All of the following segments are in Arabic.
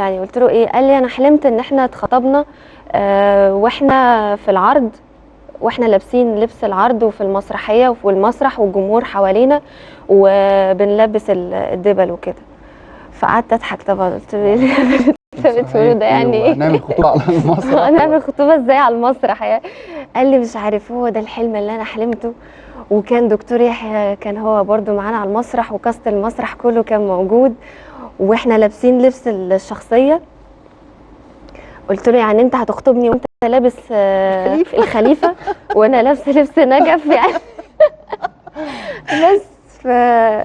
يعني قلت له ايه؟ قال لي انا حلمت ان احنا اتخطبنا واحنا في العرض، واحنا لابسين لبس العرض وفي المسرحيه والمسرح والجمهور حوالينا وبنلبس الدبل وكده. فقعدت اضحك طبعا، قلت له ايه اللي انت بتقوله ده؟ يعني ايه هنعمل خطوبه على المسرح؟ هنعمل خطوبه ازاي على المسرح يعني؟ قال لي مش عارف، هو ده الحلم اللي انا حلمته. وكان دكتور يحيى كان هو برضو معانا على المسرح، وكاست المسرح كله كان موجود، واحنا لابسين لبس الشخصيه. قلت له يعني انت هتخطبني وانت لابس الخليفه وانا لابسه لبس نجف يعني؟ بس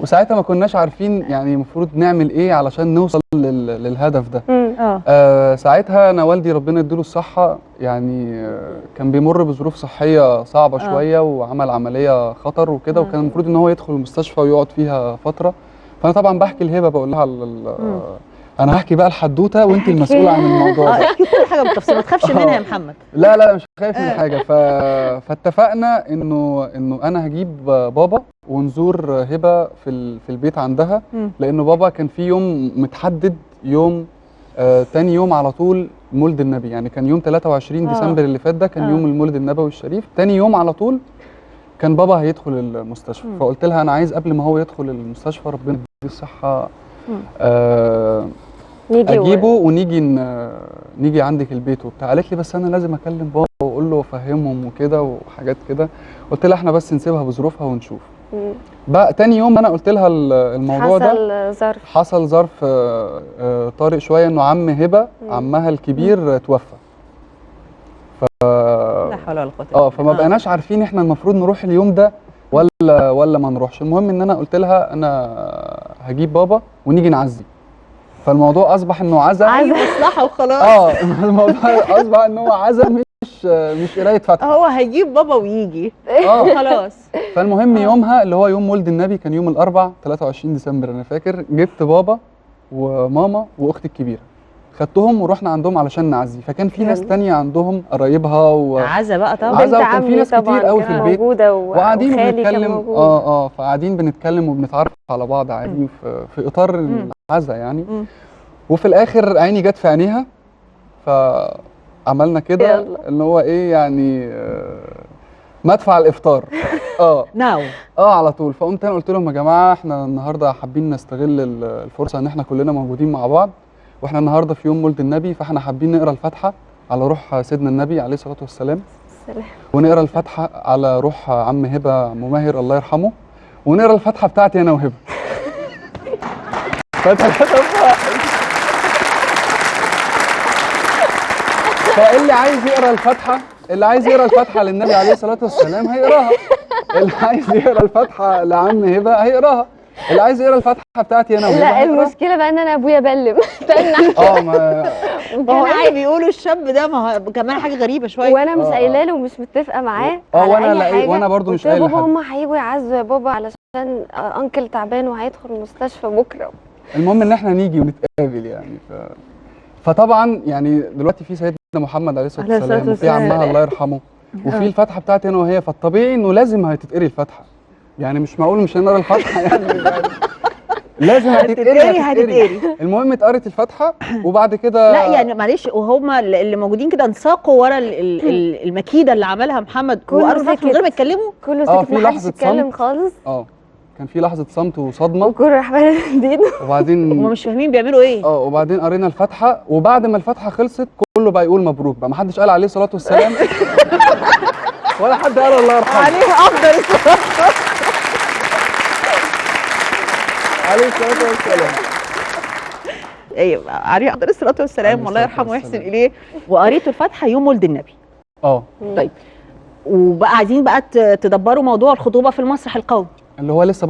وساعتها ما كناش عارفين يعني المفروض نعمل ايه علشان نوصل للهدف ده. ساعتها انا والدي ربنا يديله الصحه يعني كان بيمر بظروف صحيه صعبه شويه، وعمل عمليه خطر وكده، وكان المفروض ان هو يدخل المستشفى ويقعد فيها فتره. فانا طبعا بحكي لهبه بقول لها انا هحكي بقى الحدوته وانت المسؤوله عن الموضوع ده. احكي كل حاجه بالتفصيل، ما تخافش منها يا محمد. لا لا مش خايف من حاجه. فاتفقنا انه انا هجيب بابا ونزور هبه في البيت عندها، لانه بابا كان في يوم متحدد، يوم تاني يوم على طول مولد النبي، يعني كان يوم 23 ديسمبر اللي فات ده كان يوم المولد النبوي الشريف. تاني يوم على طول كان بابا هيدخل المستشفى. فقلت لها انا عايز قبل ما هو يدخل المستشفى ربنا يديه الصحه اجيبه ونيجي عندك البيت وبتاع. قالت لي بس انا لازم اكلم بابا واقول له وافهمهم وكده وحاجات كده. قلت لها احنا بس نسيبها بظروفها ونشوف. بقى تاني يوم انا قلت لها الموضوع ده حصل ظرف طارئ شويه، انه عم هبه عمها الكبير توفى. لا حول ولا قوه فما بقناش عارفين احنا المفروض نروح اليوم ده ولا ما نروحش. المهم ان انا قلت لها انا هجيب بابا ونيجي نعزي. فالموضوع اصبح انه عزا مصلحه وخلاص. الموضوع اصبح انه هو عزا مش قرايه فاتحه. هو هيجيب بابا ويجي خلاص. فالمهم يومها اللي هو يوم مولد النبي كان يوم الاربعاء 23 ديسمبر انا فاكر، جبت بابا وماما واختي الكبيره، خدتهم ورحنا عندهم علشان نعزي. فكان في ناس تانية عندهم قرايبها عزا بقى طبعا، عزا، وكان في ناس كتير قوي في البيت وقاعدين بنتكلم فقاعدين بنتكلم وبنتعرف على بعض عادي في اطار العزا يعني. وفي الاخر عيني جت في عينيها، فعملنا كده ان هو ايه يعني مدفع الافطار على طول. فقمت انا قلت لهم يا جماعه احنا النهارده حابين نستغل الفرصه ان احنا كلنا موجودين مع بعض، واحنا النهارده في يوم مولد النبي، فاحنا حابين نقرا الفاتحه على روح سيدنا النبي عليه الصلاه والسلام، ونقرا الفاتحه على روح عم هبه عم ماهر الله يرحمه، ونقرا الفاتحه بتاعتي انا وهبه. فاللي عايز يقرا الفاتحه، اللي عايز يقرا الفاتحه للنبي عليه الصلاه والسلام هيقراها، اللي عايز يقرا الفاتحه لعم هبه هيقراها، اللي عايز يقرا الفاتحه بتاعتي انا وهبه. لا المشكله بقى ان انا ابويا بلم ما هو ايه بيقولوا الشاب ده، ما هو كمان حاجه غريبه شويه، وانا مش قايله له ومش متفقه معاه وانا برضو مش قايله بابا هم هيجوا يعزوا يا بابا علشان انكل تعبان وهيدخل المستشفى بكره. المهم ان احنا نيجي ونتقابل يعني. فطبعا يعني دلوقتي في سيدنا محمد عليه الصلاه والسلام وفي عمها الله يرحمه وفي الفاتحه بتاعتي انا وهي، فالطبيعي انه لازم هتتقري الفاتحه، يعني مش معقول مش هنقرا الفاتحه يعني لازم هتتقري. المهم اتقرت الفاتحه وبعد كده لا يعني معلش، وهم اللي موجودين كده انساقوا ورا المكيده اللي عملها محمد وقروا الفاتحه من غير ما يتكلموا، كله سكت محدش يتكلم خالص. كان في لحظه صمت وصدمه وكل راح بلد جديد وبعدين هم مش فاهمين بيعملوا ايه. وبعدين قرينا الفاتحه، وبعد ما الفاتحه خلصت كله بقى يقول مبروك بقى، ما حدش قال عليه الصلاه والسلام ولا حد قال الله يرحمه عليه افضل الصلاه عليه الصلاه والسلام. ايوه عليه افضل الصلاه والسلام والله يرحمه ويحسن اليه. وقريتوا الفاتحه يوم ولد النبي. طيب وبقى عايزين بقى تدبروا موضوع الخطوبه في المسرح القومي اللي هو لسه